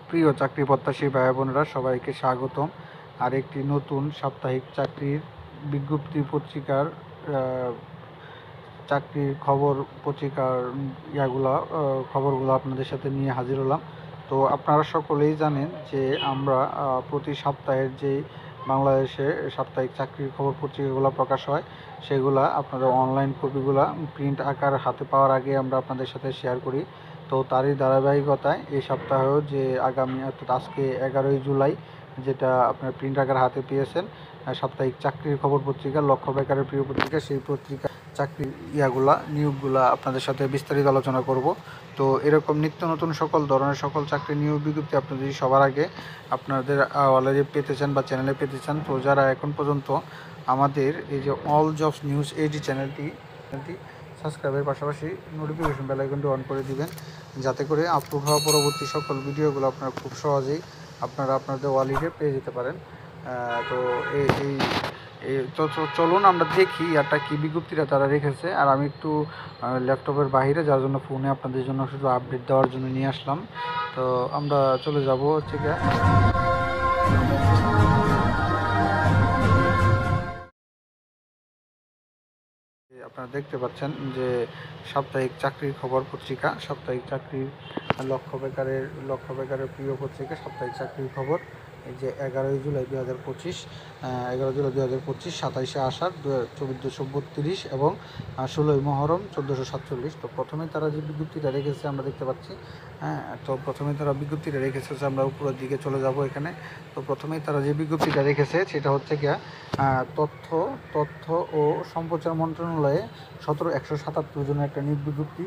প্রিয় চাকরি প্রত্যাশী ভাই বোনেরা সবাইকে স্বাগতম আর একটি নতুন সাপ্তাহিক চাকরির বিজ্ঞপ্তি পত্রিকার চাকরির খবর পত্রিকার খবরগুলো আপনাদের সাথে নিয়ে হাজির হলাম। তো আপনারা সকলেই জানেন যে আমরা প্রতি সপ্তাহের যেই বাংলাদেশে সাপ্তাহিক চাকরির খবর পত্রিকাগুলো প্রকাশ হয় সেগুলা আপনাদের অনলাইন কপিগুলা প্রিন্ট আকার হাতে পাওয়ার আগে আমরা আপনাদের সাথে শেয়ার করি। তো তারই ধারাবাহিকতায় এই সপ্তাহেও যে আগামী অর্থাৎ আজকে 11ই জুলাই যেটা আপনার প্রিন্ট আকার হাতে পেয়েছেন সাপ্তাহিক চাকরির খবর পত্রিকা লক্ষ্য বেকারের প্রিয় পত্রিকা, সেই পত্রিকা চাকরির নিয়োগগুলা আপনাদের সাথে বিস্তারিত আলোচনা করব। তো এরকম নিত্য নতুন সকল ধরনের সকল চাকরি নিয়োগ বিজ্ঞপ্তি আপনি যদি সবার আগে আপনাদের অলরেডি পেতে চান বা চ্যানেলে পেতে চান, তো যারা এখন পর্যন্ত আমাদের এই যে অল জবস নিউজ এইচডি চ্যানেলটি সাবস্ক্রাইবের পাশাপাশি নোটিফিকেশন বেল আইকনটি অন করে দিবেন, যাতে করে আপলোড হওয়া পরবর্তী সকল ভিডিওগুলো আপনারা খুব সহজেই আপনাদের ওয়ালেটে পেয়ে যেতে পারেন। তো তো চলুন আমরা দেখি একটা কী বিজ্ঞপ্তিটা তারা রেখেছে। আর আমি একটু ল্যাপটপের বাইরে, যার জন্য ফোনে আপনাদের জন্য শুধু আপডেট দেওয়ার জন্য নিয়ে আসলাম। তো আমরা চলে যাব হচ্ছে গিয়ে আপনারা দেখতে পাচ্ছেন যে সাপ্তাহিক চাকরির খবর পত্রিকা, সাপ্তাহিক চাকরির লক্ষ্য বেকারের প্রিয় পত্রিকা সাপ্তাহিক চাকরির খবর। এই যে 11ই জুলাই 2025, 11 জুলাই 2025, 27শে আষাঢ় 1432 এবং 16ই মহরম 1447। তো প্রথমে তারা যে বিজ্ঞপ্তিটা রেখেছে আমরা দেখতে পাচ্ছি, তো প্রথমে তারা বিজ্ঞপ্তিটা রেখেছে যে আমরা উপরের দিকে চলে যাব এখানে। তো প্রথমেই তারা যে বিজ্ঞপ্তিটা রেখেছে সেটা হচ্ছে গিয়া তথ্য ও সম্প্রচার মন্ত্রণালয়ে 177 জনের একটা নিয়োগ বিজ্ঞপ্তি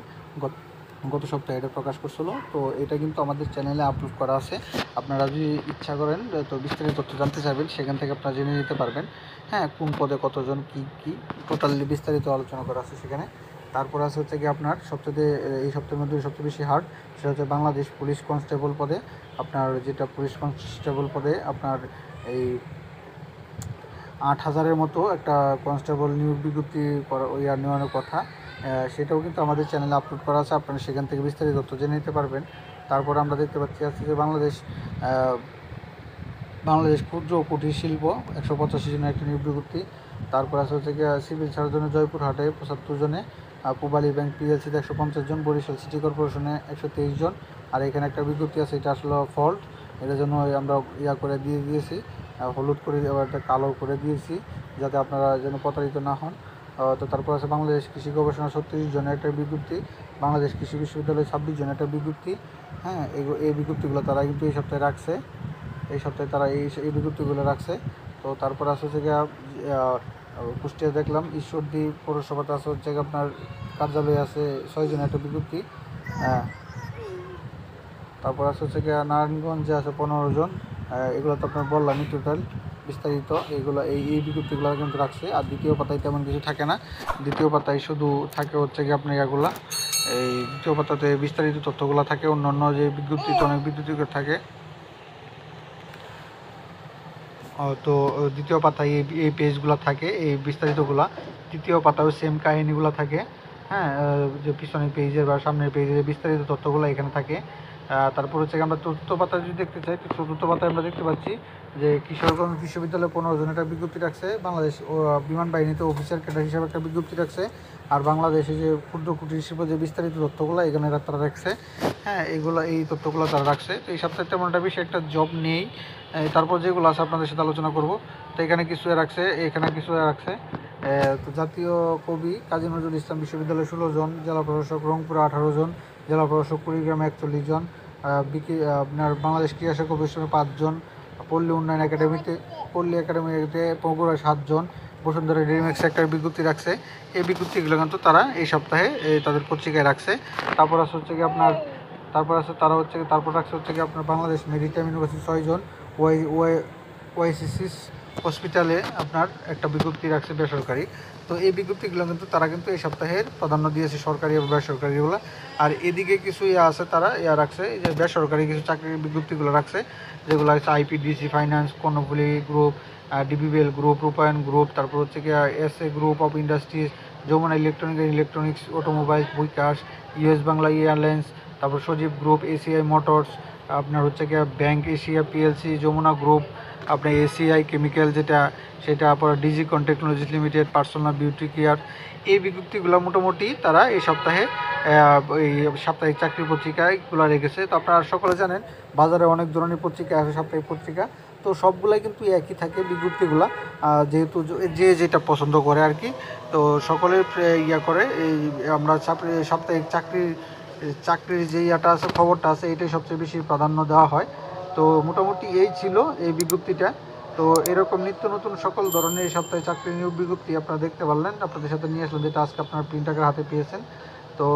গত সপ্তাহে এটা প্রকাশ করছিল। তো এটা কিন্তু আমাদের চ্যানেলে আপলোড করা আছে। আপনারা যদি ইচ্ছা করেন তো বিস্তারিত তথ্য জানতে চাইবেন, সেখান থেকে আপনারা জেনে নিতে পারবেন। কোন পদে কতজন কি টোটালি বিস্তারিত আলোচনা করা আছে সেখানে। তারপর আছে হচ্ছে কি আপনার এই সপ্তাহের মধ্যে সবচেয়ে বেশি হার্ড, সেটা হচ্ছে বাংলাদেশ পুলিশ কনস্টেবল পদে। আপনার যেটা পুলিশ কনস্টেবল পদে আপনার এই 8,000-এর মতো একটা কনস্টেবল নিয়োগ বিজ্ঞপ্তি নেওয়ানোর কথা, সেটাও কিন্তু আমাদের চ্যানেলে আপলোড করা আছে। আপনারা সেখান থেকে বিস্তারিত তথ্য জেনে নিতে পারবেন। তারপর আমরা দেখতে পাচ্ছি আছে যে বাংলাদেশ ক্ষুদ্র ও কুটির শিল্প 185 জনের একটি নিয়োগ বিজ্ঞপ্তি। তারপর আছে হচ্ছে গিয়ে সিভিল সার্জনে জয়পুরহাটে 75 জনে, পূবালী ব্যাংক পিএলসিতে 150 জন, বরিশাল সিটি কর্পোরেশনে 123 জন। আর এখানে একটা বিজ্ঞপ্তি আছে, এটা আসলে ফল্ট, এটার জন্য আমরা করে দিয়েছি, হলুদ করে আবার একটা কালো করে দিয়েছি, যাতে আপনারা যেন প্রতারিত না হন। তো তারপর আছে বাংলাদেশ কৃষি গবেষণা 36 জনের একটা বিজ্ঞপ্তি, বাংলাদেশ কৃষি বিশ্ববিদ্যালয় 26 জনের একটা বিজ্ঞপ্তি। এই বিজ্ঞপ্তিগুলো তারা কিন্তু এই সপ্তাহে রাখছে, তারা এই বিজ্ঞপ্তিগুলো রাখছে। তো তারপর আছে হচ্ছে গিয়ে কুষ্টিয়া দেখলাম ঈশ্বরদী পৌরসভাতে আছে হচ্ছে আপনার কার্যালয়ে আছে 6 জনের একটা বিজ্ঞপ্তি। তারপর আছে হচ্ছে গিয়ে নারায়ণগঞ্জে আছে 15 জন। এগুলো তো আপনার বললামই টোটাল বিস্তারিত। এই বিজ্ঞপ্তিগুলো কিন্তু রাখছে। আর দ্বিতীয় পাতায় তেমন কিছু থাকে না, দ্বিতীয় পাতায় শুধু থাকে হচ্ছে গিয়ে আপনার এই দ্বিতীয় পাতাতে বিস্তারিত তথ্যগুলো থাকে। অন্যান্য যে বিজ্ঞপ্তিতে অনেক বিজ্ঞপ্তি থাকে, তো দ্বিতীয় পাতায় এই পেজগুলো থাকে, এই বিস্তারিতগুলো। তৃতীয় পাতাও সেম কাহিনিগুলো থাকে। যে পিছনের পেজের বা সামনের পেজের বিস্তারিত তথ্যগুলো এখানে থাকে। তারপর হচ্ছে আমরা চতুর্থ পাতায় যদি দেখতে চাই, তো চতুর্থ পাতায় আমরা দেখতে পাচ্ছি যে কিশোরগঞ্জ বিশ্ববিদ্যালয়ে 15 জনের একটা বিজ্ঞপ্তি রাখছে, বাংলাদেশ বিমান বাহিনীতে অফিসার ক্যাডার হিসাবে একটা বিজ্ঞপ্তি রাখছে। আর বাংলাদেশে যে ক্ষুদ্র কুটির শিল্প যে বিস্তারিত তথ্যগুলো এখানে তারা রাখছে, এই তথ্যগুলো তারা রাখছে। তো এই সপ্তাহে তেমন একটা বেশি একটা জব নেই। তারপর যেগুলো আছে আপনাদের সাথে আলোচনা করব। তো এখানে কিছু রাখছে, তো জাতীয় কবি কাজী নজরুল ইসলাম বিশ্ববিদ্যালয়ে 16 জন, জেলা প্রশাসক রংপুরে 18 জন, জেলা প্রশাসক কুড়িগ্রামে 41 জন, আপনার বাংলাদেশ ক্রীড়া শিক্ষা প্রতিষ্ঠানে 5 জন, পল্লী একাডেমিতে বগুড়ায় 7 জন, বসুন্ধরা ড্রিমেক্স সেক্টর বিজ্ঞপ্তি রাখছে। এই বিজ্ঞপ্তিগুলো কিন্তু তারা এই সপ্তাহে তাদের পত্রিকায় রাখছে। তারপর রাখছে হচ্ছে কি আপনার বাংলাদেশ মেরিটাইম ইউনিভার্সিটি 6 জন, ওয়াইসিসিস হসপিটালে আপনার একটা বিজ্ঞপ্তি রাখছে বেসরকারি। তো এই বিজ্ঞপ্তিগুলো কিন্তু তারা কিন্তু এই সপ্তাহের প্রাধান্য দিয়েছে, সরকারি এবং বেসরকারিগুলো। আর এদিকে কিছু রাখছে, যে বেসরকারি কিছু চাকরির বিজ্ঞপ্তিগুলো রাখছে, যেগুলো হচ্ছে IPDC finance, Karnaphuli group, DBBL group, Rupayan group, তারপর হচ্ছে কি SA group of industries, Jamuna electronics, automobiles, bKash, US Bangla airlines, তারপর সজীব গ্রুপ, এসিআই মোটরস, আপনার হচ্ছে গিয়ে bank Asia PLC, Jamuna group, আপনার এসিআই কেমিক্যাল যেটা সেটা, পরে Digicon technologies limited, personal beauty care. এই বিজ্ঞপ্তিগুলো মোটামুটি তারা এই সপ্তাহে এই সাপ্তাহিক চাকরি পত্রিকাগুলো রেখেছে। তো আপনারা সকলে জানেন বাজারে অনেক ধরনের পত্রিকা আছে, সাপ্তাহিক পত্রিকা, তো সবগুলাই কিন্তু একই থাকে বিজ্ঞপ্তিগুলো, যেহেতু যে যেটা পছন্দ করে আর কি। তো সকলে ইয়া করে এই আমরা সাপ্তাহিক চাকরির যে ইয়াটা আছে, খবরটা আছে, এটাই সবচেয়ে বেশি প্রাধান্য দেওয়া হয়। তো মোটামুটি এই ছিল এই বিজ্ঞপ্তিটা। তো এরকম নিত্য নতুন সকল ধরনের এই সপ্তাহে চাকরি নিয়োগ বিজ্ঞপ্তি আপনারা দেখতে পারলেন, আপনাদের সাথে নিয়ে আসলেন, যেটা আজকে আপনারা প্রিন্ট আকারে হাতে পেয়েছেন। তো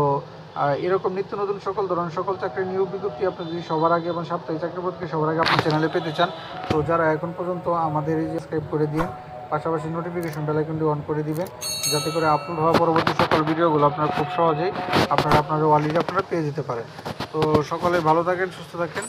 এরকম নিত্য নতুন সকল ধরনের সকল চাকরির নিয়োগ বিজ্ঞপ্তি আপনি যদি সবার আগে এবং সাপ্তাহিক চাকরি পত্রিকা সবার আগে আপনার চ্যানেলে পেতে চান, তো যারা এখন পর্যন্ত আমাদের এই যে সাবস্ক্রাইব করে দিন, পাশাপাশি নোটিফিকেশন বেল আইকনটি অন করে দিবেন, যাতে করে আপলোড হওয়া পরবর্তী সকল ভিডিওগুলো আপনারা খুব সহজেই আপনার ওয়ালেটে আপনারা পেয়ে যেতে পারেন। তো সকলে ভালো থাকেন, সুস্থ থাকেন।